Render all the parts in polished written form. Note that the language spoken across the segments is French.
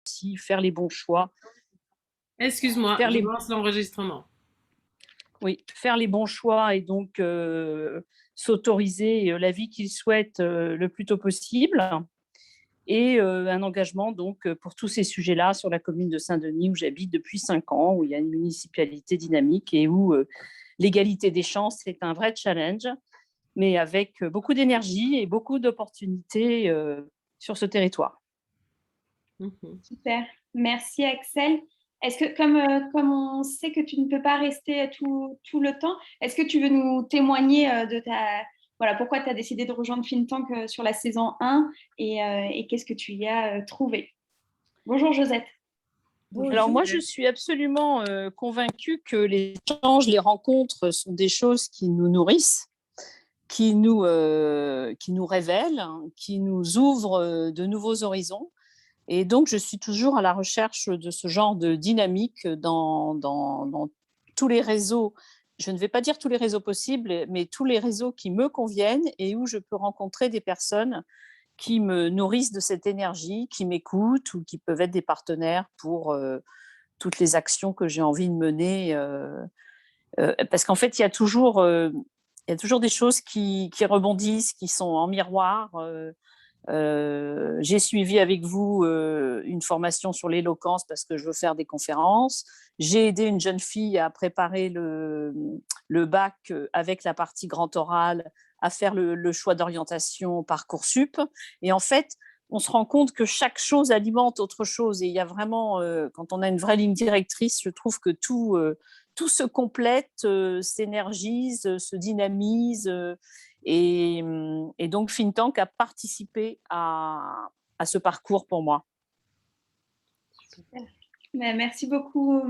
aussi faire les bons choix. Excuse-moi, je lance l'enregistrement. Oui, faire les bons choix et donc s'autoriser la vie qu'il souhaite le plus tôt possible. Et un engagement donc pour tous ces sujets-là sur la commune de Saint-Denis où j'habite depuis 5 ans, où il y a une municipalité dynamique et où l'égalité des chances c'est un vrai challenge, mais avec beaucoup d'énergie et beaucoup d'opportunités sur ce territoire. Super, merci Axel. Est-ce que, comme on sait que tu ne peux pas rester tout le temps, est-ce que tu veux nous témoigner voilà, pourquoi tu as décidé de rejoindre Fintank sur la saison 1 et qu'est-ce que tu y as trouvé? Bonjour Josette. Bonjour. Alors moi, je suis absolument convaincue que les échanges, les rencontres sont des choses qui nous nourrissent, qui nous révèlent, qui nous ouvrent de nouveaux horizons. Et donc, je suis toujours à la recherche de ce genre de dynamique dans tous les réseaux. Je ne vais pas dire tous les réseaux possibles, mais tous les réseaux qui me conviennent et où je peux rencontrer des personnes qui me nourrissent de cette énergie, qui m'écoutent ou qui peuvent être des partenaires pour toutes les actions que j'ai envie de mener. Parce qu'en fait, il y a toujours des choses qui rebondissent, qui sont en miroir. J'ai suivi avec vous une formation sur l'éloquence parce que je veux faire des conférences. J'ai aidé une jeune fille à préparer le bac avec la partie grand oral, à faire le choix d'orientation Parcoursup. Et en fait, on se rend compte que chaque chose alimente autre chose. Et il y a vraiment, quand on a une vraie ligne directrice, je trouve que tout se complète, s'énergise, se dynamise. Et donc, Fintank a participé à ce parcours pour moi. Super. Merci beaucoup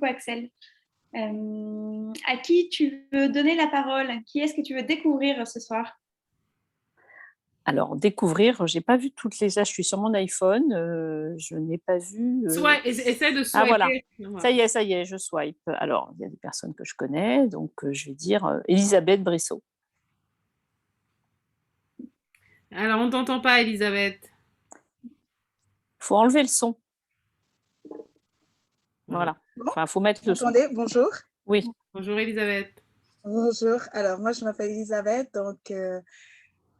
Axel. À qui tu veux donner la parole? Qui est-ce que tu veux découvrir ce soir? Alors, découvrir, je n'ai pas vu toutes les âges, je suis sur mon iPhone, je n'ai pas vu… Essaie de swiper. Ah voilà, ça y est, je swipe. Alors, il y a des personnes que je connais, donc je vais dire Elisabeth Brissot. Alors, on ne t'entend pas, Elisabeth. Il faut enlever le son. Voilà. Enfin, il faut mettre le son. Attendez, bonjour. Oui. Bonjour, Elisabeth. Bonjour. Alors, moi, je m'appelle Elisabeth, donc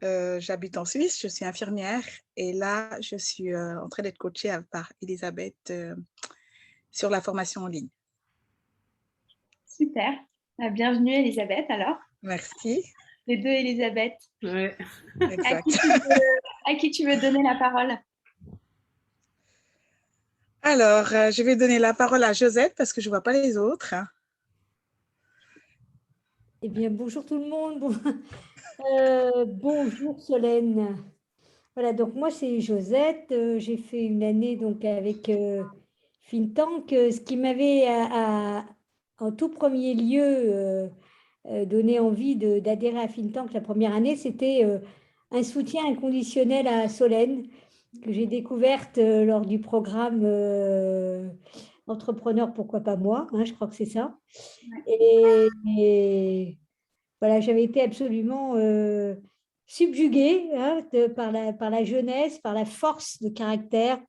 j'habite en Suisse, je suis infirmière et là, je suis en train d'être coachée par Elisabeth sur la formation en ligne. Super. Bienvenue, Elisabeth, alors. Merci. Les deux Elisabeth. Ouais. Exact. À qui tu veux donner la parole? Alors, je vais donner la parole à Josette parce que je ne vois pas les autres. Eh bien, bonjour tout le monde. Bonjour Solène. Voilà, donc moi c'est Josette. J'ai fait une année donc avec Fintank. Ce qui m'avait en tout premier lieu donné envie d'adhérer à Fintank la première année, c'était un soutien inconditionnel à Solène que j'ai découverte lors du programme Entrepreneur, pourquoi pas moi, hein, je crois que c'est ça. Et voilà, j'avais été absolument subjuguée hein, par la jeunesse, par la force de caractère,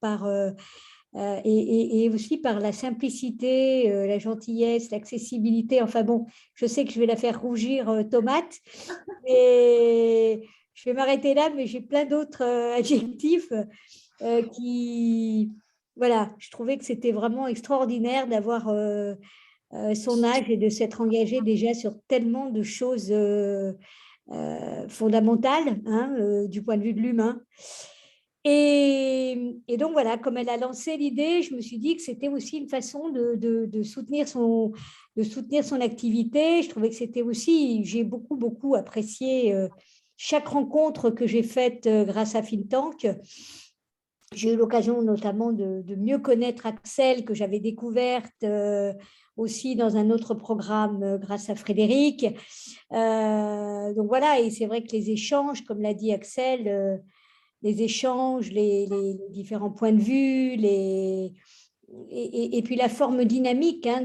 et aussi par la simplicité, la gentillesse, l'accessibilité. Enfin bon, je sais que je vais la faire rougir tomate, et je vais m'arrêter là, mais j'ai plein d'autres adjectifs qui… Voilà, je trouvais que c'était vraiment extraordinaire d'avoir son âge et de s'être engagé déjà sur tellement de choses fondamentales hein, du point de vue de l'humain. Et donc voilà, comme elle a lancé l'idée, je me suis dit que c'était aussi une façon de soutenir son activité. Je trouvais que c'était aussi, j'ai beaucoup apprécié chaque rencontre que j'ai faite grâce à Fintank. J'ai eu l'occasion notamment de mieux connaître Axel, que j'avais découverte aussi dans un autre programme grâce à Frédéric. Donc voilà, et c'est vrai que les échanges, comme l'a dit Axel, les échanges, les différents points de vue, et puis la forme dynamique hein,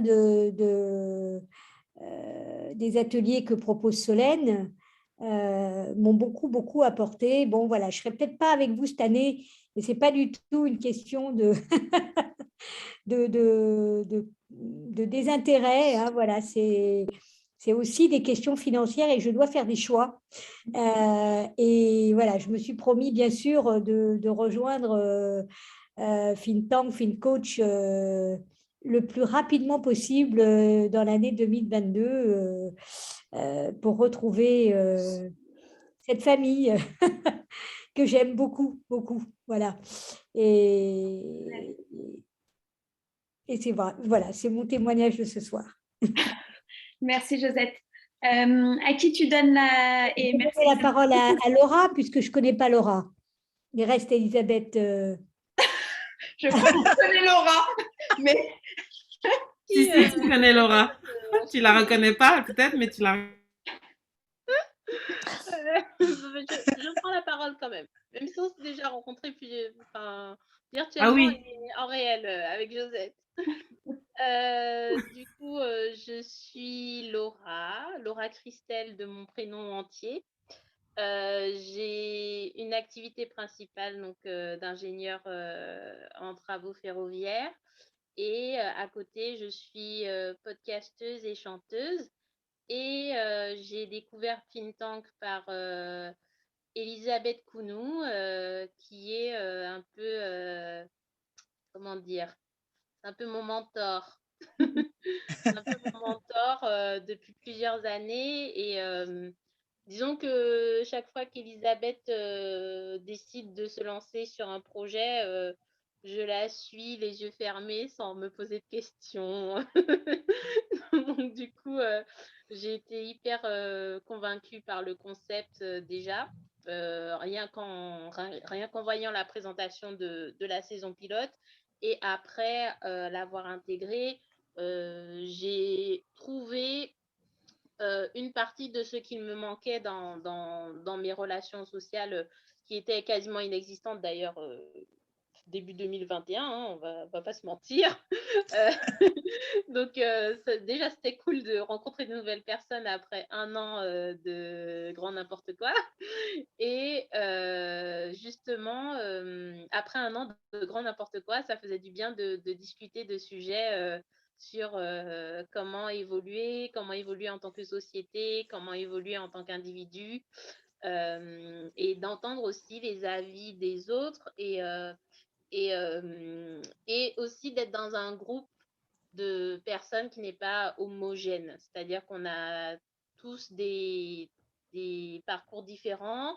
des ateliers que propose Solène m'ont beaucoup apporté. Bon, voilà, je ne serai peut-être pas avec vous cette année, Et ce n'est pas du tout une question de, de désintérêt. Hein, voilà, c'est aussi des questions financières et je dois faire des choix. Et voilà, je me suis promis, bien sûr, de rejoindre FinTank, FinCoach le plus rapidement possible dans l'année 2022 pour retrouver cette famille que j'aime beaucoup, beaucoup. Voilà. Et c'est vrai, voilà, c'est mon témoignage de ce soir. Merci Josette. À qui tu donnes la... Et merci la parole à Laura, puisque je ne connais pas Laura. Il reste Elisabeth. Je crois que je connais Laura, mais... Si, tu connais Laura. Tu ne la reconnais pas, peut-être, mais tu la... Je prends la parole quand même. Même si on s'est déjà rencontrés virtuellement et en réel avec Josette. Du coup, je suis Laura Christelle de mon prénom entier. J'ai une activité principale donc d'ingénieur en travaux ferroviaires et à côté je suis podcasteuse et chanteuse et j'ai découvert FinTank par Elisabeth Kounou qui est un peu comment dire, un peu mon mentor. Un peu mon mentor depuis plusieurs années et disons que chaque fois qu'Elisabeth décide de se lancer sur un projet, je la suis les yeux fermés sans me poser de questions. Donc du coup, j'ai été hyper convaincue par le concept déjà. Rien qu'en voyant la présentation de la saison pilote et après l'avoir intégrée, j'ai trouvé une partie de ce qu'il me manquait dans mes relations sociales qui étaient quasiment inexistantes d'ailleurs début 2021, hein, on va pas se mentir. Donc déjà c'était cool de rencontrer de nouvelles personnes après un an de grand n'importe quoi. Et justement, après un an de grand n'importe quoi, ça faisait du bien de discuter de sujets sur comment évoluer en tant que société, comment évoluer en tant qu'individu, et d'entendre aussi les avis des autres et aussi d'être dans un groupe de personnes qui n'est pas homogène. C'est-à-dire qu'on a tous des parcours différents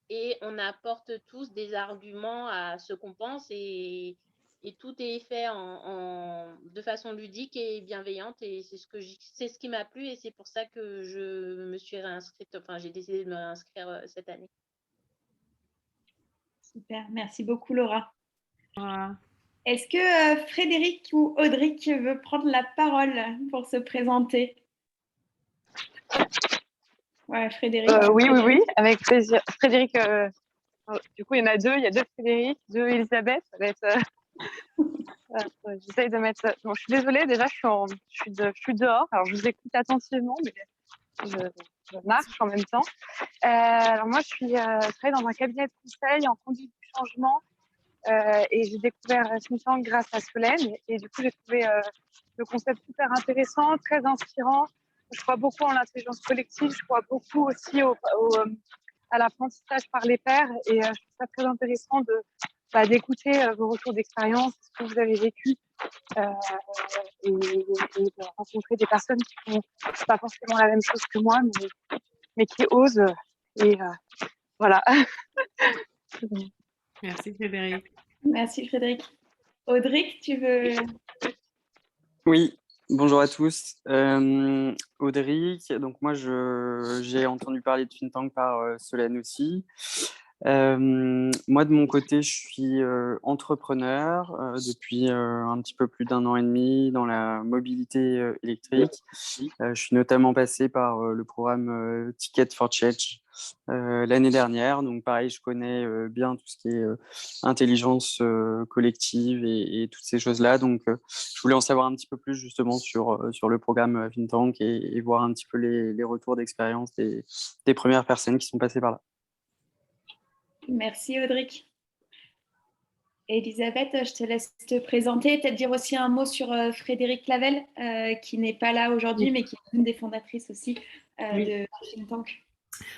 et on apporte tous des arguments à ce qu'on pense et tout est fait de façon ludique et bienveillante et c'est ce qui m'a plu et c'est pour ça que je me suis réinscrite, enfin j'ai décidé de me réinscrire cette année. Super, merci beaucoup Laura. Voilà. Est-ce que Frédéric ou Audric veut prendre la parole pour se présenter? Ouais, Frédéric. Oui, avec plaisir. Frédéric, du coup, il y en a deux. Il y a deux Frédéric, deux Elisabeth. Ça va être, j'essaye de mettre. Bon, je suis désolée. Déjà, je suis dehors. Alors, je vous écoute attentivement, mais je marche en même temps. Alors, moi, je travaille dans un cabinet de conseil en conduite du changement. Et j'ai découvert FinTank grâce à Solène. Et du coup, j'ai trouvé le concept super intéressant, très inspirant. Je crois beaucoup en l'intelligence collective. Je crois beaucoup aussi à l'apprentissage par les pairs. Et je trouve ça très intéressant d'écouter vos retours d'expérience, ce que vous avez vécu, et de rencontrer des personnes qui font pas forcément la même chose que moi, mais qui osent. Et voilà. Merci Frédéric. Merci Frédéric. Audric, tu veux... Oui, bonjour à tous. Audric, donc moi j'ai entendu parler de FinTank par Solène aussi. Moi de mon côté, je suis entrepreneur depuis un petit peu plus d'1 an et demi dans la mobilité électrique. Je suis notamment passé par le programme Ticket for Change l'année dernière. Donc pareil, je connais bien tout ce qui est intelligence collective et toutes ces choses-là. Donc je voulais en savoir un petit peu plus justement sur le programme FinTank et voir un petit peu les retours d'expérience des premières personnes qui sont passées par là. Merci Audric. Elisabeth, je te laisse te présenter, peut-être dire aussi un mot sur Frédéric Clavel, qui n'est pas là aujourd'hui, mais qui est une des fondatrices aussi Oui. de Think Tank.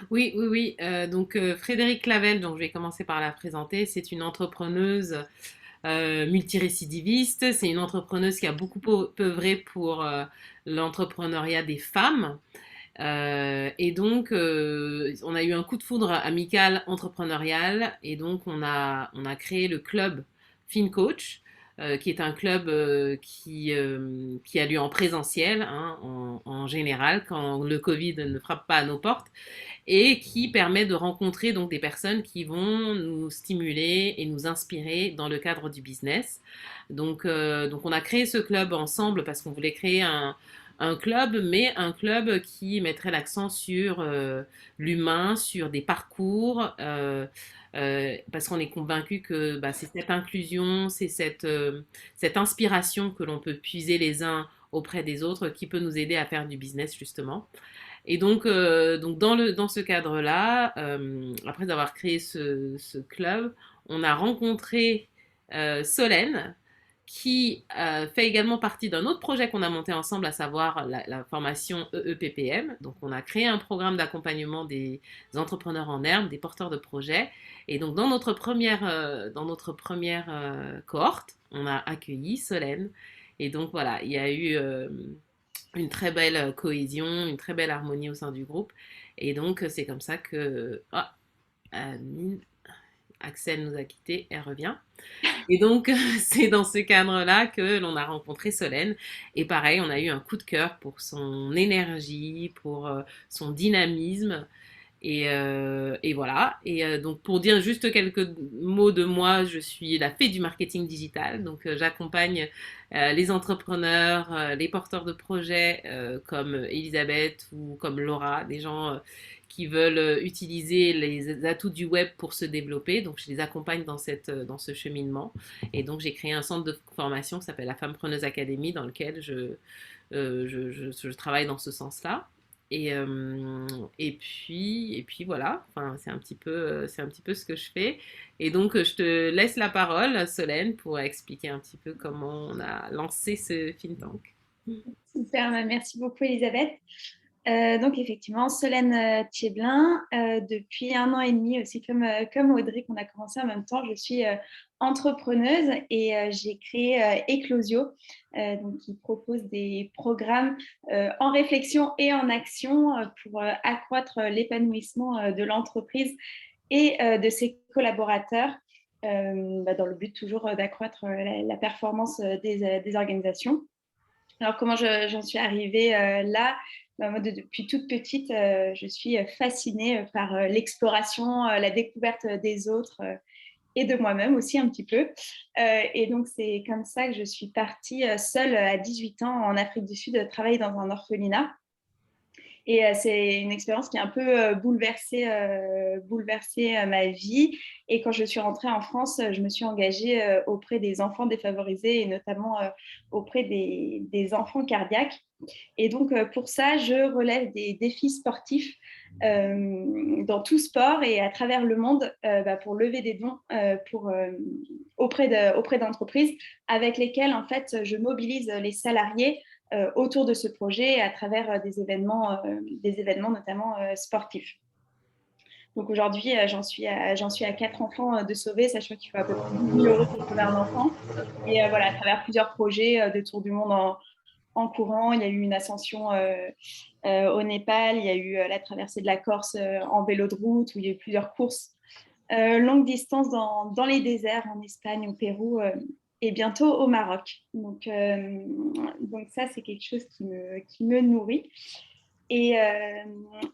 Oui, oui, oui. Donc, Frédéric Clavel, donc je vais commencer par la présenter. C'est une entrepreneuse multirécidiviste. C'est une entrepreneuse qui a beaucoup œuvré pour l'entrepreneuriat des femmes. Et donc, on a eu un coup de foudre amical entrepreneurial et donc on a créé le club FinCoach, qui est un club qui a lieu en présentiel, hein, en général, quand le Covid ne frappe pas à nos portes, et qui permet de rencontrer donc des personnes qui vont nous stimuler et nous inspirer dans le cadre du business. Donc on a créé ce club ensemble parce qu'on voulait créer un club, mais un club qui mettrait l'accent sur l'humain, sur des parcours, parce qu'on est convaincu que c'est cette inclusion, c'est cette inspiration que l'on peut puiser les uns auprès des autres qui peut nous aider à faire du business justement. Et donc dans ce cadre-là, après avoir créé ce club, on a rencontré Solène, qui fait également partie d'un autre projet qu'on a monté ensemble, à savoir la formation EEPPM. Donc, on a créé un programme d'accompagnement des entrepreneurs en herbe, des porteurs de projets. Et donc, dans notre première cohorte, on a accueilli Solène. Et donc, voilà, il y a eu une très belle cohésion, une très belle harmonie au sein du groupe. Et donc, c'est comme ça que... Axel nous a quittés, elle revient. Et donc, c'est dans ce cadre-là que l'on a rencontré Solène. Et pareil, on a eu un coup de cœur pour son énergie, pour son dynamisme. Et voilà. Et donc, pour dire juste quelques mots de moi, je suis la fée du marketing digital. Donc, j'accompagne les entrepreneurs, les porteurs de projets comme Elisabeth ou comme Laura, des gens qui veulent utiliser les atouts du web pour se développer. Donc, je les accompagne dans ce cheminement. Et donc, j'ai créé un centre de formation qui s'appelle la Femme Preneuse Academy, dans lequel je travaille dans ce sens-là. Et puis voilà, enfin, c'est un petit peu ce que je fais. Et donc, je te laisse la parole, Solène, pour expliquer un petit peu comment on a lancé ce think tank. Super, merci beaucoup Elisabeth. Donc effectivement, Solène Thieblin, depuis 1 an et demi aussi, comme Audrey, qu'on a commencé en même temps, je suis entrepreneuse et j'ai créé Eclosio, donc qui propose des programmes en réflexion et en action pour accroître l'épanouissement de l'entreprise et de ses collaborateurs, dans le but toujours d'accroître la performance des organisations. Alors, comment j'en suis arrivée là? Moi, depuis toute petite, je suis fascinée par l'exploration, la découverte des autres et de moi-même aussi un petit peu. Et donc, c'est comme ça que je suis partie seule à 18 ans en Afrique du Sud travailler dans un orphelinat. Et c'est une expérience qui a un peu bouleversé ma vie. Et quand je suis rentrée en France, je me suis engagée auprès des enfants défavorisés et notamment auprès des enfants cardiaques. Et donc, pour ça, je relève des défis sportifs dans tout sport et à travers le monde pour lever des dons auprès d'entreprises avec lesquelles, en fait, je mobilise les salariés autour de ce projet à travers des événements notamment sportifs. Donc aujourd'hui, j'en suis à 4 enfants de sauver, sachant qu'il faut à peu près 10 000 € pour sauver un enfant. Et voilà, à travers plusieurs projets de tour du monde en courant, il y a eu une ascension au Népal, il y a eu la traversée de la Corse en vélo de route, où il y a eu plusieurs courses longue distance dans les déserts en Espagne, au Pérou et bientôt au Maroc. Donc ça, c'est quelque chose qui me nourrit. Et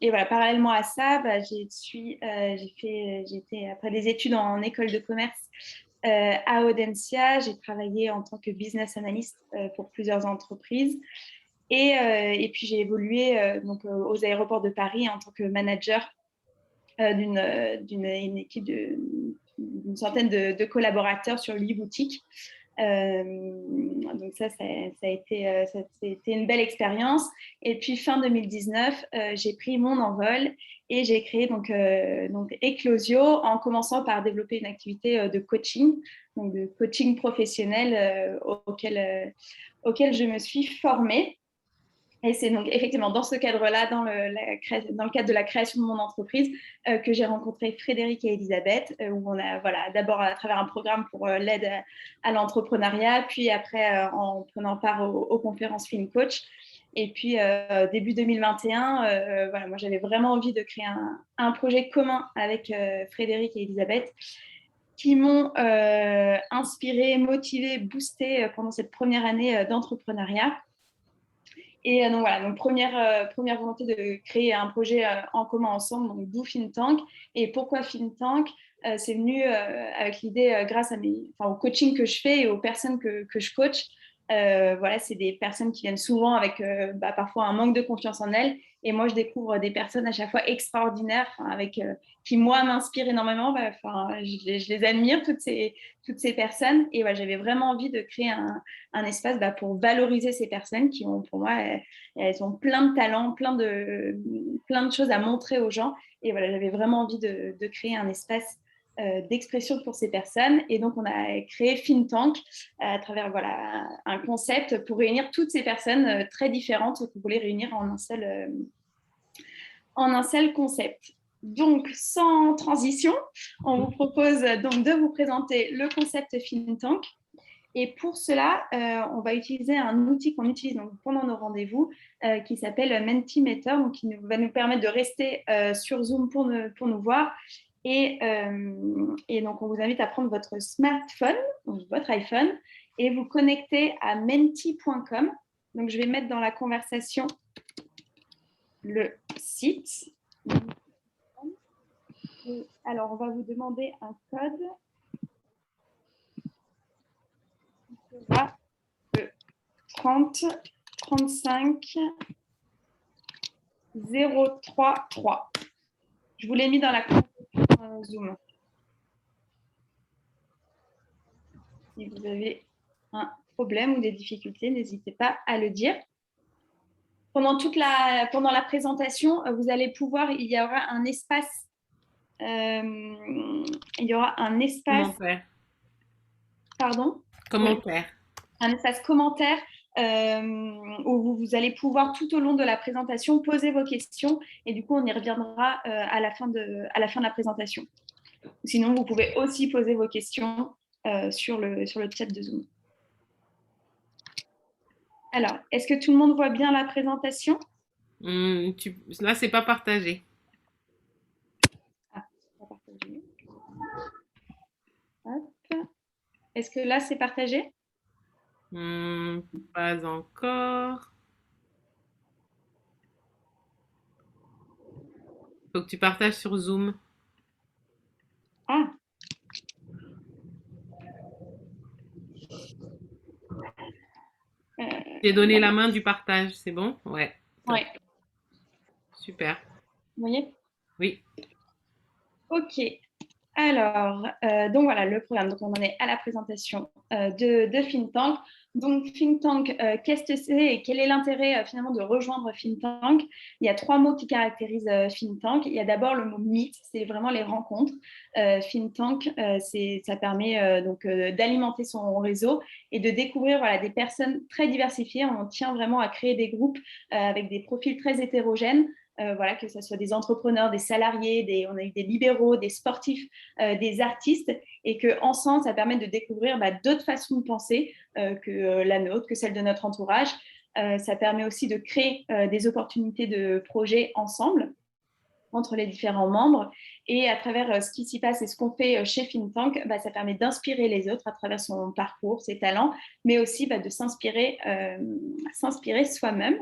voilà, parallèlement à ça, j'ai été après des études en école de commerce à Audencia. J'ai travaillé en tant que business analyst pour plusieurs entreprises. Et puis, j'ai évolué aux aéroports de Paris en tant que manager d'une équipe d'une centaine de collaborateurs sur 8 boutiques. Donc donc ça a été une belle expérience. Et puis fin 2019, j'ai pris mon envol et j'ai créé donc Eclosio en commençant par développer une activité de coaching, donc de coaching professionnel auquel je me suis formée. Et c'est donc effectivement dans ce cadre-là, dans le cadre de la création de mon entreprise, que j'ai rencontré Frédéric et Elisabeth, où on a d'abord à travers un programme pour l'aide à l'entrepreneuriat, puis après en prenant part aux conférences Film Coach. Et puis début 2021, moi j'avais vraiment envie de créer un projet commun avec Frédéric et Elisabeth, qui m'ont inspirée, motivée, boostée pendant cette première année d'entrepreneuriat. Et donc première volonté de créer un projet en commun ensemble, donc d'où FinTank. Et pourquoi FinTank? C'est venu avec l'idée, grâce au coaching que je fais et aux personnes que je coach. C'est des personnes qui viennent souvent avec parfois un manque de confiance en elles. Et moi, je découvre des personnes à chaque fois extraordinaires, qui, moi, m'inspirent énormément. Je les admire, toutes ces personnes. Et j'avais vraiment envie de créer un espace pour valoriser ces personnes qui ont, pour moi, elles ont plein de talents, plein de choses à montrer aux gens. Et j'avais vraiment envie de créer un espace d'expression pour ces personnes. Et donc, on a créé FinTank à travers un concept pour réunir toutes ces personnes très différentes qu'on voulait réunir en un seul concept. Donc, sans transition, on vous propose donc de vous présenter le concept FinTank. Et pour cela, on va utiliser un outil qu'on utilise donc pendant nos rendez-vous qui s'appelle Mentimeter, donc qui va nous permettre de rester sur Zoom pour nous voir. Et donc, on vous invite à prendre votre smartphone, donc votre iPhone, et vous connecter à menti.com. Donc, je vais mettre dans la conversation le site. Et alors, on va vous demander un code. Le 30 35 033. Je vous l'ai mis dans la conversation Zoom. Si vous avez un problème ou des difficultés, n'hésitez pas à le dire. Pendant la présentation, vous allez pouvoir, il y aura un espace. Commentaire. Pardon? Commentaire. Un espace commentaire où vous allez pouvoir tout au long de la présentation poser vos questions et du coup on y reviendra à la fin de la présentation. Sinon vous pouvez aussi poser vos questions sur le chat de Zoom. Alors, est-ce que tout le monde voit bien la présentation? Là, c'est pas partagé. Ah, c'est pas partagé. Hop. Est-ce que là, c'est partagé? Pas encore. Faut que tu partages sur Zoom. Ah. J'ai donné la main du partage, c'est bon? Ouais. Ouais. Super. Vous voyez? Oui. Ok. Alors, donc voilà le programme. Donc, on en est à la présentation de FinTank. Donc, FinTank, qu'est-ce que c'est et quel est l'intérêt finalement de rejoindre FinTank? Il y a 3 mots qui caractérisent FinTank. Il y a d'abord le mot meet, c'est vraiment les rencontres. FinTank, ça permet d'alimenter son réseau et de découvrir des personnes très diversifiées. On tient vraiment à créer des groupes avec des profils très hétérogènes. Que ce soit des entrepreneurs, des salariés, on a eu des libéraux, des sportifs, des artistes, et qu'ensemble, ça permet de découvrir d'autres façons de penser que la nôtre, que celle de notre entourage. Ça permet aussi de créer des opportunités de projets ensemble entre les différents membres. Et à travers ce qui s'y passe et ce qu'on fait chez FinTank, ça permet d'inspirer les autres à travers son parcours, ses talents, mais aussi de s'inspirer soi-même.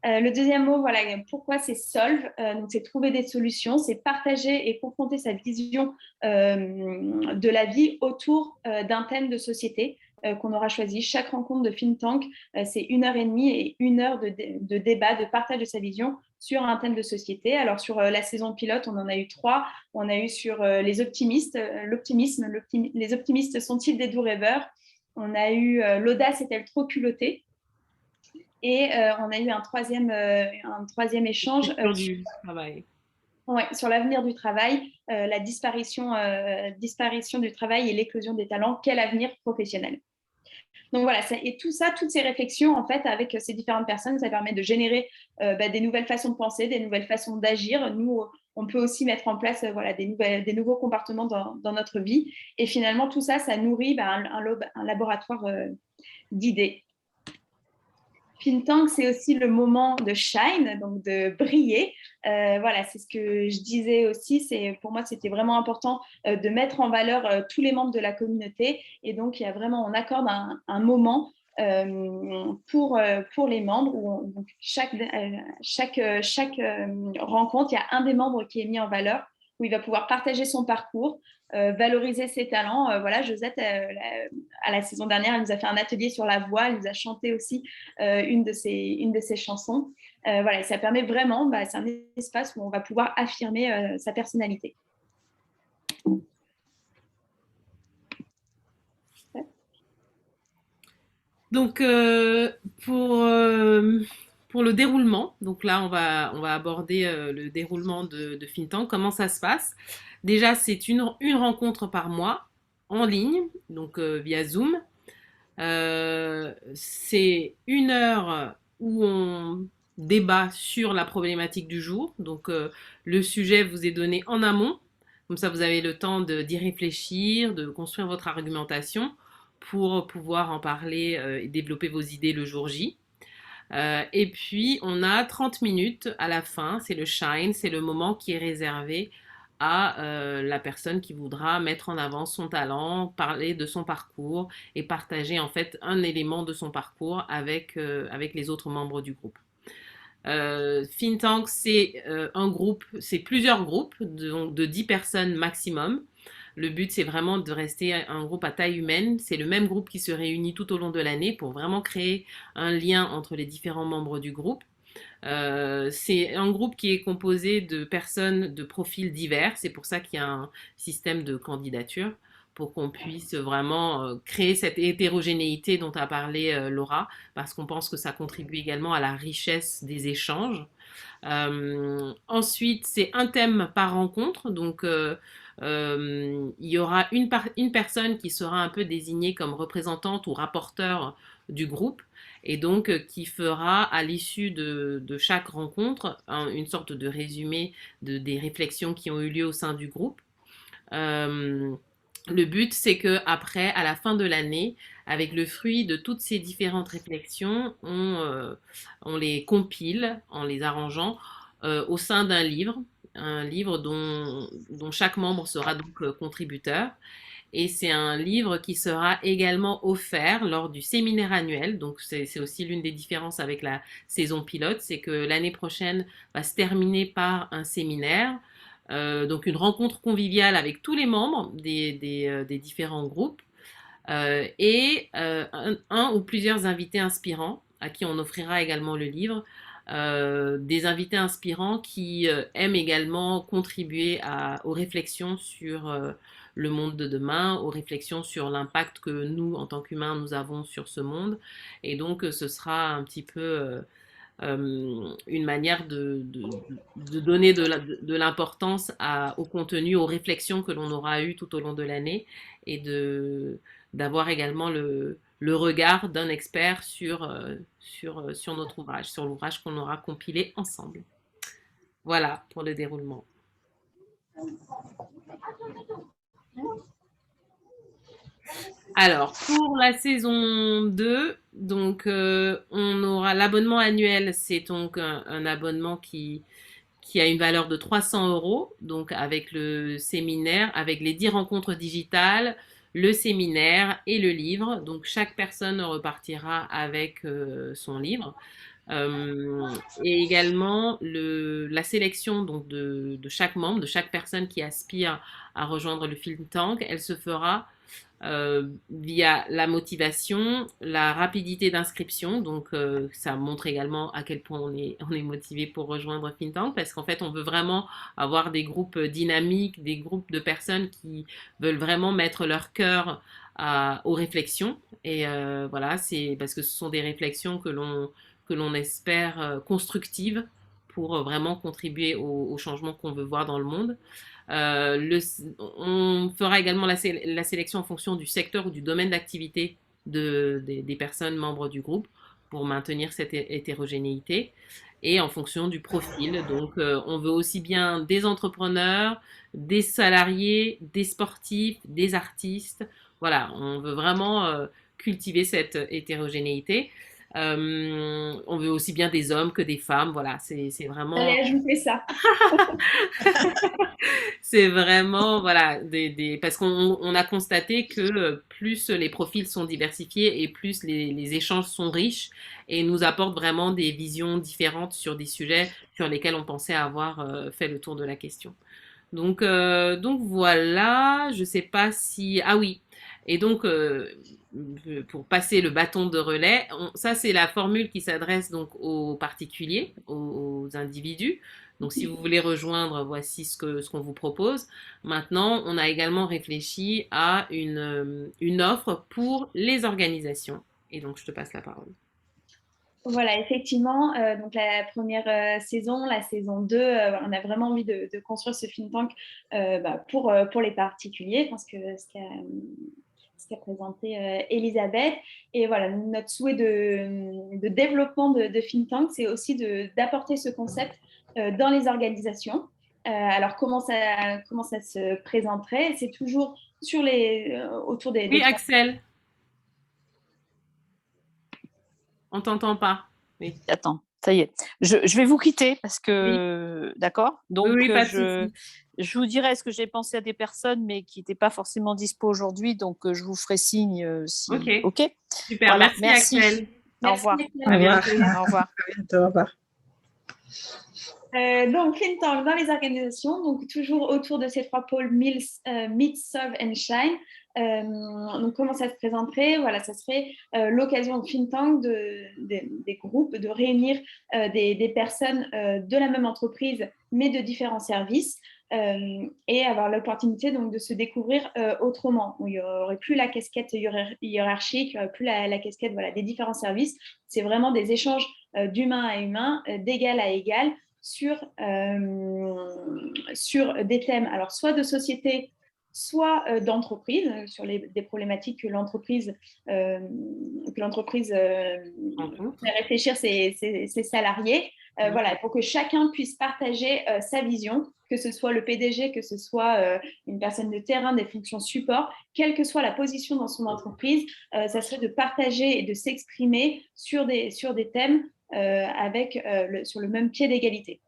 Le deuxième mot, pourquoi c'est solve, donc c'est trouver des solutions, c'est partager et confronter sa vision de la vie autour d'un thème de société qu'on aura choisi. Chaque rencontre de FinTank, c'est 1h30 et 1 heure de débat, de partage de sa vision sur un thème de société. Alors sur la saison pilote, on en a eu 3. On a eu sur les optimistes, l'optimisme, les optimistes sont-ils des doux rêveurs? On a eu l'audace est-elle trop culottée? Et on a eu un troisième échange sur du travail. Ouais, sur l'avenir du travail, la disparition du travail et l'éclosion des talents. Quel avenir professionnel? Donc voilà, et tout ça, toutes ces réflexions, en fait, avec ces différentes personnes, ça permet de générer des nouvelles façons de penser, des nouvelles façons d'agir. Nous, on peut aussi mettre en place voilà, des nouveaux comportements dans notre vie. Et finalement, tout ça, ça nourrit un laboratoire d'idées. Think, c'est aussi le moment de shine, donc de briller. Voilà, c'est ce que je disais aussi. Pour moi, c'était vraiment important de mettre en valeur tous les membres de la communauté. Et donc, on accorde un moment pour les membres où donc chaque rencontre, il y a un des membres qui est mis en valeur, où il va pouvoir partager son parcours, valoriser ses talents. Voilà, Josette, à la saison dernière, elle nous a fait un atelier sur la voix, elle nous a chanté aussi une de ses chansons. Voilà, ça permet vraiment, c'est un espace où on va pouvoir affirmer sa personnalité. Donc, pour le déroulement, donc là, on va aborder le déroulement de Think. Comment ça se passe? Déjà, c'est une rencontre par mois en ligne, donc via Zoom. C'est 1 heure où on débat sur la problématique du jour. Donc, le sujet vous est donné en amont. Comme ça, vous avez le temps d'y réfléchir, de construire votre argumentation pour pouvoir en parler et développer vos idées le jour J. Et puis, on a 30 minutes à la fin, c'est le shine, c'est le moment qui est réservé à la personne qui voudra mettre en avant son talent, parler de son parcours et partager en fait un élément de son parcours avec les autres membres du groupe. Think Tank, c'est c'est plusieurs groupes de 10 personnes maximum. Le but, c'est vraiment de rester un groupe à taille humaine. C'est le même groupe qui se réunit tout au long de l'année pour vraiment créer un lien entre les différents membres du groupe. C'est un groupe qui est composé de personnes de profils divers. C'est pour ça qu'il y a un système de candidature pour qu'on puisse vraiment créer cette hétérogénéité dont a parlé Laura, parce qu'on pense que ça contribue également à la richesse des échanges. Ensuite, c'est un thème par rencontre. Donc, il y aura une personne qui sera un peu désignée comme représentante ou rapporteur du groupe et donc qui fera à l'issue de chaque rencontre une sorte de résumé des réflexions qui ont eu lieu au sein du groupe. Le but, c'est que après, à la fin de l'année, avec le fruit de toutes ces différentes réflexions, on les compile en les arrangeant au sein d'un livre, un livre dont chaque membre sera donc contributeur. Et c'est un livre qui sera également offert lors du séminaire annuel. Donc c'est aussi l'une des différences avec la saison pilote, c'est que l'année prochaine va se terminer par un séminaire. Donc une rencontre conviviale avec tous les membres des différents groupes et un ou plusieurs invités inspirants à qui on offrira également le livre. Des invités inspirants qui aiment également contribuer aux réflexions sur le monde de demain, aux réflexions sur l'impact que nous, en tant qu'humains, nous avons sur ce monde. Et donc, ce sera un petit peu une manière de donner de l'importance au contenu, aux réflexions que l'on aura eues tout au long de l'année et d'avoir également le regard d'un expert sur notre ouvrage, sur l'ouvrage qu'on aura compilé ensemble. Voilà pour le déroulement. Alors, pour la saison 2, donc, on aura l'abonnement annuel, c'est donc un abonnement qui a une valeur de 300 €, donc avec le séminaire, avec les 10 rencontres digitales, le séminaire et le livre. Donc, chaque personne repartira avec son livre. Et également la sélection donc, de chaque membre, de chaque personne qui aspire à rejoindre le Think Tank, elle se fera via la motivation, la rapidité d'inscription. Donc, ça montre également à quel point on est motivé pour rejoindre ThinkTank, parce qu'en fait, on veut vraiment avoir des groupes dynamiques, des groupes de personnes qui veulent vraiment mettre leur cœur aux réflexions. Et voilà, c'est parce que ce sont des réflexions que l'on espère constructives pour vraiment contribuer au changement qu'on veut voir dans le monde. On fera également la sélection en fonction du secteur ou du domaine d'activité des personnes membres du groupe pour maintenir cette hétérogénéité et en fonction du profil. Donc, on veut aussi bien des entrepreneurs, des salariés, des sportifs, des artistes. Voilà, on veut vraiment cultiver cette hétérogénéité. On veut aussi bien des hommes que des femmes. Voilà, c'est vraiment. Allez, ajoutez ça. C'est vraiment, voilà, parce qu'on a constaté que plus les profils sont diversifiés et plus les échanges sont riches et nous apportent vraiment des visions différentes sur des sujets sur lesquels on pensait avoir fait le tour de la question. Donc voilà, je sais pas si... Ah oui, et donc pour passer le bâton de relais, ça c'est la formule qui s'adresse donc aux particuliers, aux individus. Donc si vous voulez rejoindre, voici ce qu'on vous propose. Maintenant, on a également réfléchi à une offre pour les organisations. Et donc je te passe la parole. Voilà, effectivement, donc la première saison, la saison 2, on a vraiment envie de construire ce think tank pour les particuliers, parce que ce qu'a présenté Elisabeth. Et voilà, notre souhait de développement de think tank, c'est aussi d'apporter ce concept dans les organisations. Alors, comment ça se présenterait? C'est toujours autour des... Oui, Axel. On t'entend pas. Oui. Attends, ça y est. Je vais vous quitter parce que... Oui. D'accord. Donc, oui, je vous dirai ce que j'ai pensé à des personnes, mais qui n'étaient pas forcément dispo aujourd'hui. Donc, je vous ferai signe si... OK. Super. Voilà, merci. Axel. Au revoir. À bientôt. Au revoir. À bientôt. Au revoir. Donc, think tank dans les organisations, donc toujours autour de ces 3 pôles Meet, Serve and Shine. Donc, comment ça se présenterait? Voilà, ça serait l'occasion de think tank, des groupes, de réunir des personnes de la même entreprise, mais de différents services, et avoir l'opportunité donc de se découvrir autrement. Où il n'y aurait plus la casquette hiérarchique, il n'y aurait plus la casquette des différents services. C'est vraiment des échanges d'humain à humain, d'égal à égal, sur des thèmes, alors soit de société, soit d'entreprise, sur des problématiques que l'entreprise fait réfléchir ses salariés. Voilà, pour que chacun puisse partager sa vision, que ce soit le PDG, que ce soit une personne de terrain, des fonctions support, quelle que soit la position dans son entreprise, ça serait de partager et de s'exprimer sur des thèmes sur le même pied d'égalité.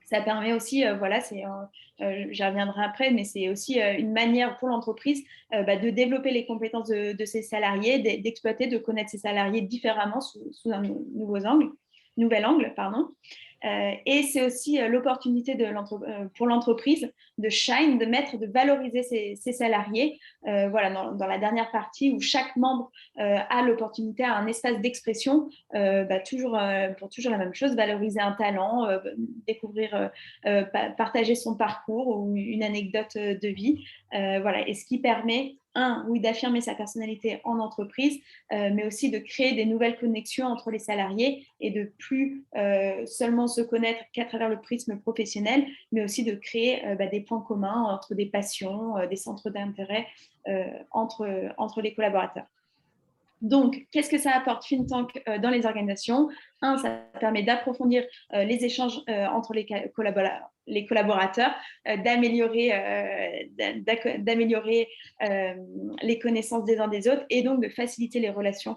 Ça permet aussi, j'y reviendrai après, mais c'est aussi une manière pour l'entreprise de développer les compétences de ses salariés, d'exploiter, de connaître ses salariés différemment sous un nouvel angle. Et c'est aussi l'opportunité pour l'entreprise de shine, de valoriser ses salariés. Dans la dernière partie où chaque membre a l'opportunité à un espace d'expression, pour toujours la même chose, valoriser un talent, découvrir, partager son parcours ou une anecdote de vie. Et ce qui permet d'affirmer sa personnalité en entreprise, mais aussi de créer des nouvelles connexions entre les salariés et de plus seulement se connaître qu'à travers le prisme professionnel, mais aussi de créer des points communs entre des passions, des centres d'intérêt entre les collaborateurs. Donc, qu'est-ce que ça apporte think tank dans les organisations? Ça permet d'approfondir les échanges entre les collaborateurs, d'améliorer les connaissances des uns des autres et donc de faciliter les relations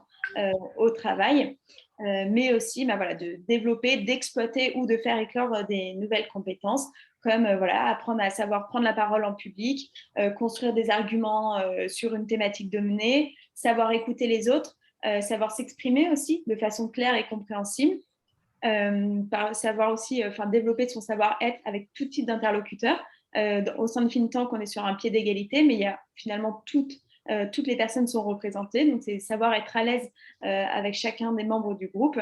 au travail, mais aussi de développer, d'exploiter ou de faire éclore des nouvelles compétences comme apprendre à savoir prendre la parole en public, construire des arguments sur une thématique donnée, savoir écouter les autres, savoir s'exprimer aussi de façon claire et compréhensible, savoir aussi développer son savoir-être avec tout type d'interlocuteurs. Au sein de think tank, on est sur un pied d'égalité, mais il y a finalement toutes toutes les personnes sont représentées. Donc, c'est savoir être à l'aise avec chacun des membres du groupe.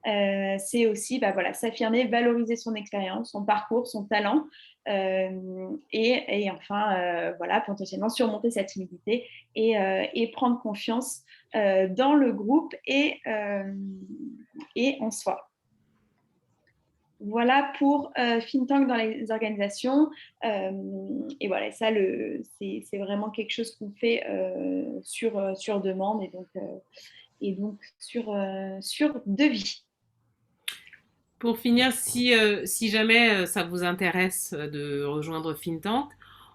C'est aussi s'affirmer, valoriser son expérience, son parcours, son talent et enfin, potentiellement surmonter sa timidité et prendre confiance dans le groupe et en soi. Voilà pour think tank dans les organisations. Et voilà, ça, c'est vraiment quelque chose qu'on fait sur demande et donc sur devis. Pour finir, si jamais ça vous intéresse de rejoindre think tank,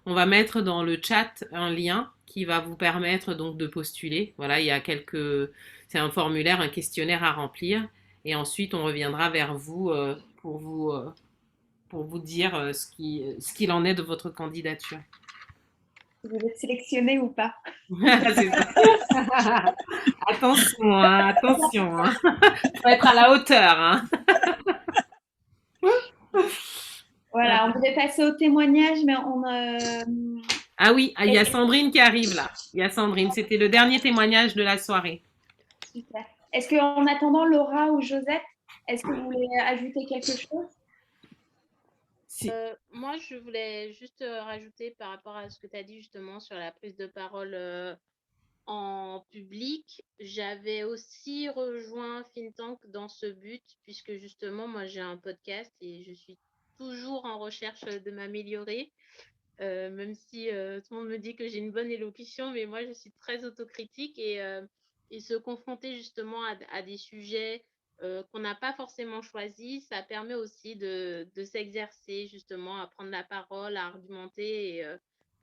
on va mettre dans le chat un lien qui va vous permettre donc de postuler. Voilà, il y a c'est un formulaire, un questionnaire à remplir, et ensuite on reviendra vers vous pour vous dire ce qu'il en est de votre candidature. Vous êtes sélectionné ou pas? C'est ça. Attention, attention. Faut être à la hauteur. Hein. Voilà, on devait passer au témoignage, mais Ah oui, il y a Sandrine qui arrive là. Il y a Sandrine, c'était le dernier témoignage de la soirée. Super. Est-ce qu'en attendant, Laura ou Josette, est-ce que vous voulez ajouter quelque chose? Moi, je voulais juste rajouter par rapport à ce que tu as dit justement sur la prise de parole en public. J'avais aussi rejoint think tank dans ce but, puisque justement, moi, j'ai un podcast et je suis toujours en recherche de m'améliorer, même si tout le monde me dit que j'ai une bonne élocution, mais moi, je suis très autocritique et se confronter justement à des sujets qu'on n'a pas forcément choisis, ça permet aussi de s'exercer justement à prendre la parole, à argumenter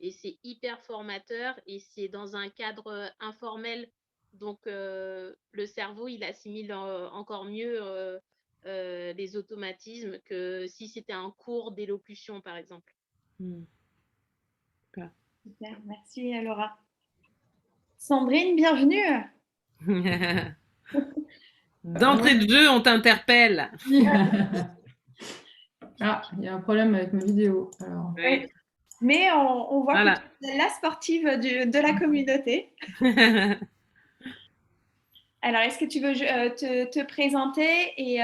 et c'est hyper formateur et c'est dans un cadre informel. Donc, le cerveau, il assimile encore mieux les automatismes que si c'était un cours d'élocution, par exemple. Super, merci Laura. Sandrine, bienvenue. D'entrée de jeu, on t'interpelle. Ah, il y a un problème avec ma vidéo. Alors. Oui. Mais on voit que tu es la sportive de la communauté. Alors, est-ce que tu veux te présenter et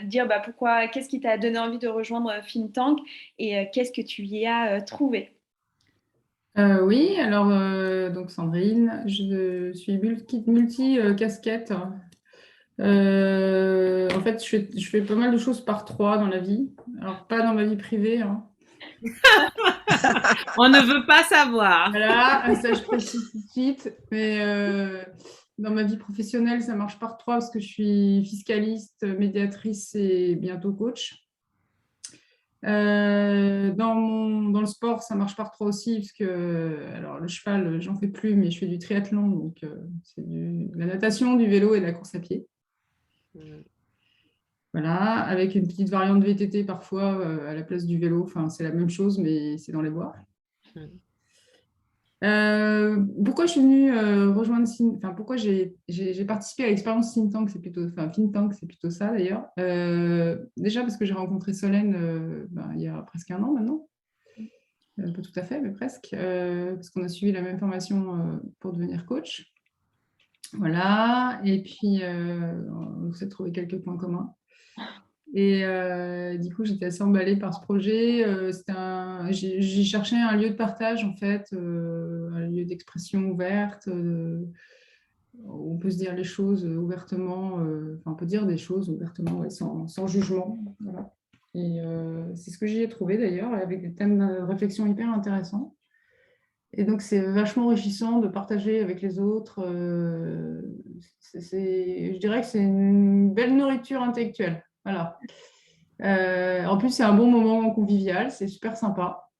dire pourquoi, qu'est-ce qui t'a donné envie de rejoindre think tank et qu'est-ce que tu y as trouvé? Oui, alors donc Sandrine, je suis multi-casquette. En fait, je fais pas mal de choses par 3 dans la vie. Alors, pas dans ma vie privée. Hein. On ne veut pas savoir. Voilà, ça je précise tout de suite. Mais dans ma vie professionnelle, ça marche par 3 parce que je suis fiscaliste, médiatrice et bientôt coach. Dans le sport, ça marche par 3 aussi, parce que alors, le cheval, j'en fais plus, mais je fais du triathlon, donc c'est de la natation, du vélo et de la course à pied. Voilà, avec une petite variante VTT parfois à la place du vélo. Enfin, c'est la même chose, mais c'est dans les bois. Pourquoi je suis venue rejoindre pourquoi j'ai participé à l'expérience think tank, c'est plutôt ça d'ailleurs. Déjà parce que j'ai rencontré Solène il y a presque 1 an maintenant. Pas tout à fait, mais presque, parce qu'on a suivi la même formation pour devenir coach. Voilà, et puis on s'est trouvé quelques points communs. Et du coup, j'étais assez emballée par ce projet. J'ai cherché un lieu de partage, en fait, un lieu d'expression ouverte. On peut se dire les choses ouvertement, on peut dire des choses ouvertement, sans jugement. Voilà. Et c'est ce que j'y ai trouvé d'ailleurs, avec des thèmes de réflexion hyper intéressants. Et donc, c'est vachement enrichissant de partager avec les autres. Je dirais que c'est une belle nourriture intellectuelle. Voilà. En plus, c'est un bon moment convivial, c'est super sympa.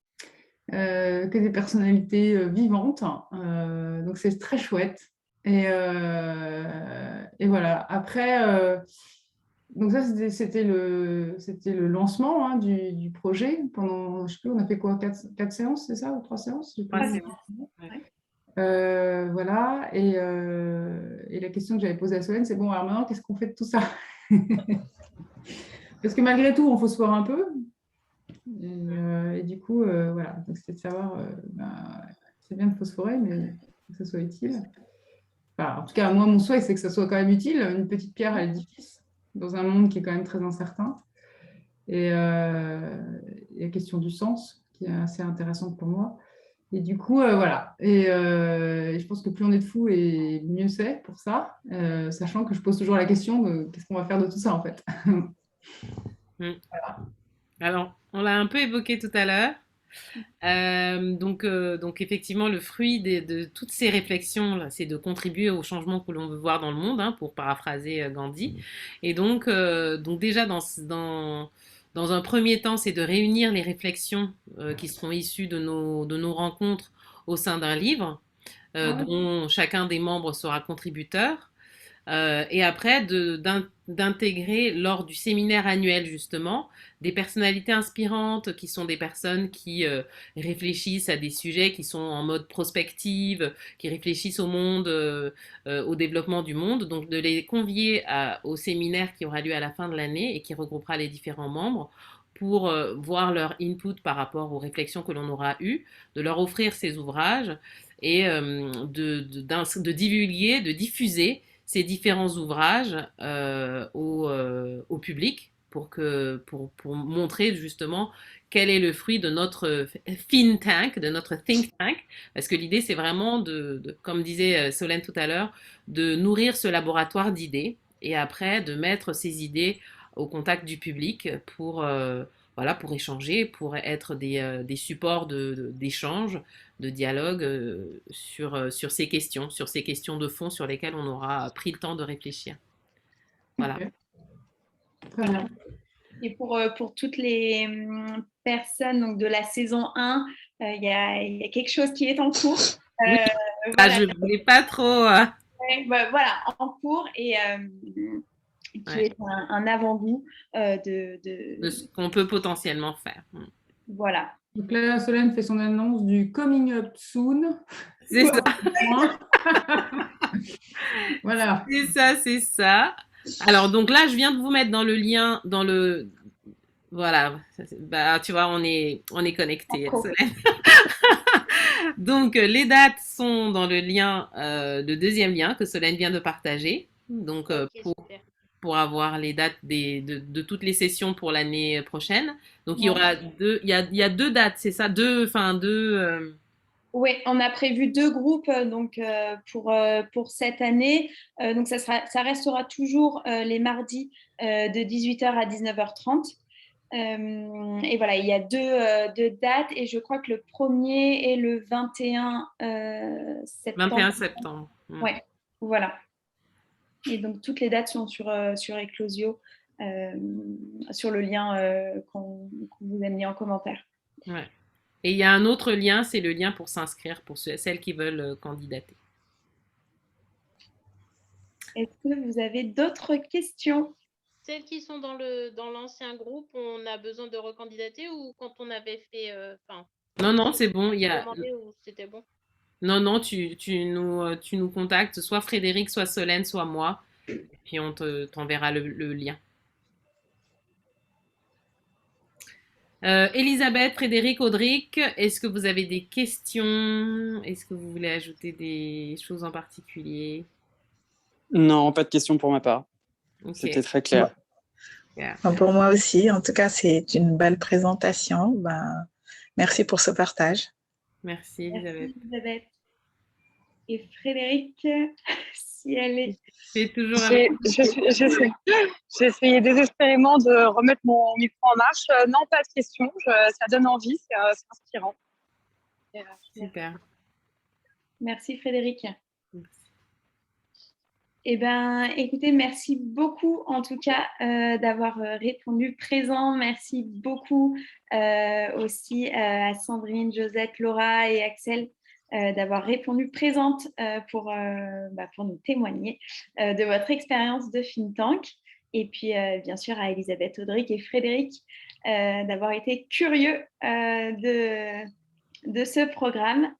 Que des personnalités vivantes. Donc, c'est très chouette. Et voilà. Après, donc ça, c'était le lancement du projet. Pendant, je sais plus, on a fait quoi, 4 séances, c'est ça, ou 3 séances? 3 séances. Voilà. Et la question que j'avais posée à Solène, c'est bon, alors maintenant, qu'est-ce qu'on fait de tout ça? Parce que malgré tout, on phosphore un peu. Et du coup, voilà. Donc, c'était de savoir c'est bien de phosphorer, mais que ce soit utile. Enfin, en tout cas, moi, mon souhait, c'est que ça soit quand même utile, une petite pierre à l'édifice, dans un monde qui est quand même très incertain. Et la question du sens, qui est assez intéressante pour moi. Et du coup, voilà. Et je pense que plus on est de fous, et mieux c'est pour ça, sachant que je pose toujours la question de qu'est-ce qu'on va faire de tout ça, en fait. Voilà. Alors, on l'a un peu évoqué tout à l'heure. Donc effectivement, le fruit de toutes ces réflexions, c'est de contribuer au changement que l'on veut voir dans le monde, hein, pour paraphraser Gandhi. Et donc déjà, dans un premier temps, c'est de réunir les réflexions qui seront issues de nos rencontres au sein d'un livre, dont chacun des membres sera contributeur. Et après, d'intégrer lors du séminaire annuel, justement, des personnalités inspirantes qui sont des personnes qui réfléchissent à des sujets qui sont en mode prospective, qui réfléchissent au monde, au développement du monde. Donc, de les convier au séminaire qui aura lieu à la fin de l'année et qui regroupera les différents membres pour voir leur input par rapport aux réflexions que l'on aura eues, de leur offrir ces ouvrages et de divulguer, de diffuser ces différents ouvrages au public pour montrer justement quel est le fruit de notre think tank, parce que l'idée c'est vraiment comme disait Solène tout à l'heure, de nourrir ce laboratoire d'idées et après de mettre ces idées au contact du public voilà, pour échanger, pour être des supports d'échange, de dialogue sur ces questions de fond sur lesquelles on aura pris le temps de réfléchir. Voilà. Okay. Très bien. Et pour toutes les personnes donc, de la saison 1, il y a quelque chose qui est en cours. Oui. Voilà. Je ne voulais pas trop... voilà, en cours et qui est un avant-goût de ce qu'on peut potentiellement faire. Voilà. Donc là, Solène fait son annonce du coming up soon. C'est ça. Voilà. C'est ça. Alors, donc là, je viens de vous mettre dans le lien, voilà, bah, tu vois, on est connectés, Solène. Donc, les dates sont dans le lien, le deuxième lien que Solène vient de partager. Donc, pour avoir les dates de toutes les sessions pour l'année prochaine. Donc, il y aura il y a deux dates, c'est ça? Oui, on a prévu 2 groupes donc, pour cette année. Donc, ça restera toujours les mardis de 18h à 19h30. Et voilà, il y a deux dates et je crois que le premier est le 21 septembre. 21 septembre. Ouais, voilà. Et donc, toutes les dates sont sur Eclosio, sur le lien qu'on vous a mis en commentaire. Ouais. Et il y a un autre lien, c'est le lien pour s'inscrire, pour celles qui veulent candidater. Est-ce que vous avez d'autres questions? Celles qui sont dans l'ancien groupe, on a besoin de recandidater ou quand on avait fait... Non, c'est bon. C'était bon? Non, tu nous contactes, soit Frédéric, soit Solène, soit moi, puis on t'enverra le lien. Elisabeth, Frédéric, Audric, est-ce que vous avez des questions? Est-ce que vous voulez ajouter des choses en particulier? Non, pas de questions pour ma part. Okay. C'était très clair. Yeah. Pour moi aussi, en tout cas, c'est une belle présentation. Merci pour ce partage. Merci Elisabeth. Merci Elisabeth. Et Frédéric, si elle est... C'est toujours... J'ai essayé désespérément de remettre mon micro en marche. Non, pas de questions. Ça donne envie, c'est inspirant. Super. Merci Frédéric. Merci. Eh bien, écoutez, merci beaucoup en tout cas d'avoir répondu présent. Merci beaucoup aussi à Sandrine, Josette, Laura et Axel d'avoir répondu présente pour nous témoigner de votre expérience de think tank. Et puis, bien sûr, à Elisabeth, Audric et Frédéric d'avoir été curieux de ce programme.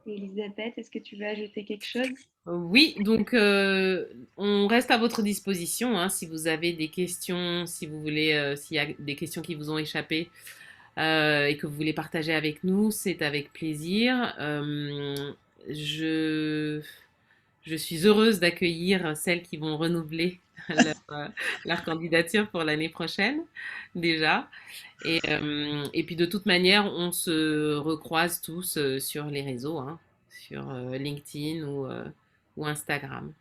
Elisabeth, est-ce que tu veux ajouter quelque chose? Oui, donc on reste à votre disposition, hein, si vous avez des questions, si vous voulez, s'il y a des questions qui vous ont échappé, et que vous voulez partager avec nous, c'est avec plaisir. Je, je suis heureuse d'accueillir celles qui vont renouveler leur candidature pour l'année prochaine, déjà. Et puis de toute manière, on se recroise tous sur les réseaux, hein, sur LinkedIn ou Instagram.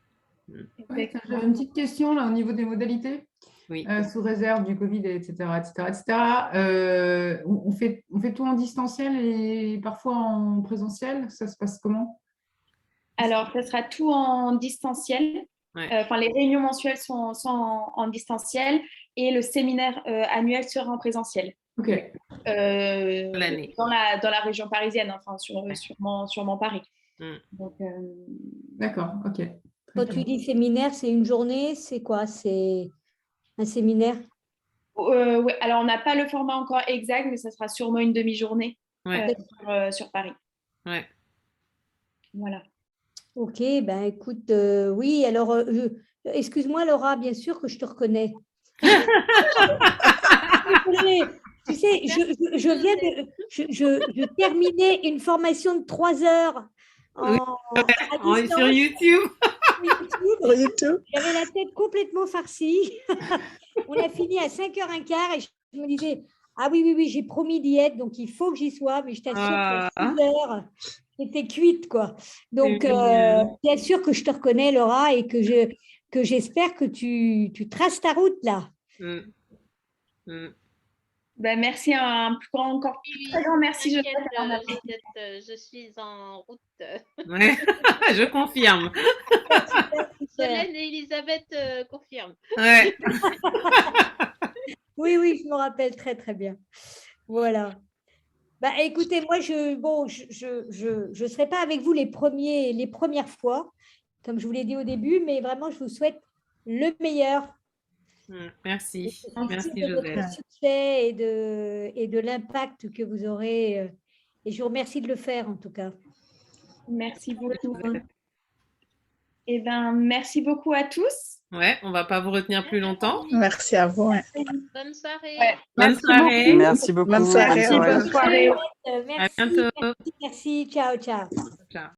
Ouais, j'avais une petite question là, au niveau des modalités. Oui. Sous réserve du Covid, etc., on fait tout en distanciel et parfois en présentiel. Ça se passe comment? Alors, ce sera tout en distanciel. Ouais. Les réunions mensuelles sont en distanciel et le séminaire annuel sera en présentiel. Ok. L'année. Dans la région parisienne, enfin, sûrement Paris. Donc, D'accord, ok. Quand tu dis séminaire, c'est une journée, c'est quoi? C'est un séminaire? ouais, alors, on n'a pas le format encore exact, mais ça sera sûrement une demi-journée Ouais. sur Paris. Ouais. Voilà. Ok, ben écoute, oui, alors, excuse-moi Laura, bien sûr que je te reconnais. Tu sais, je terminais une formation de 3 heures à distance. Sur YouTube. J'avais la tête complètement farcie. On a fini à 5h15 et je me disais, ah oui, j'ai promis d'y être, donc il faut que j'y sois, mais je t'assure qu'à 6 heures, j'étais cuite, quoi. Donc, bien sûr que je te reconnais, Laura, et que j'espère que tu traces ta route, là. Ben, merci, encore très grand merci. Je suis en route. Ouais, je confirme. Solène et Elisabeth confirment. Ouais. Oui, je me rappelle très, très bien. Voilà. Bah, écoutez, moi, je serai pas avec vous les premières fois, comme je vous l'ai dit au début, mais vraiment, je vous souhaite le meilleur. Merci. Merci, de votre Josette. succès et de l'impact que vous aurez. Et je vous remercie de le faire, en tout cas. Merci beaucoup. Eh ben, merci beaucoup à tous. Ouais, on va pas vous retenir plus longtemps. Merci à vous. Ouais. Bonne soirée. Ouais. Bonne soirée. Merci beaucoup. Bonne soirée. Bonne soirée. Bonne soirée. Merci, À bientôt. merci. Ciao. Ciao.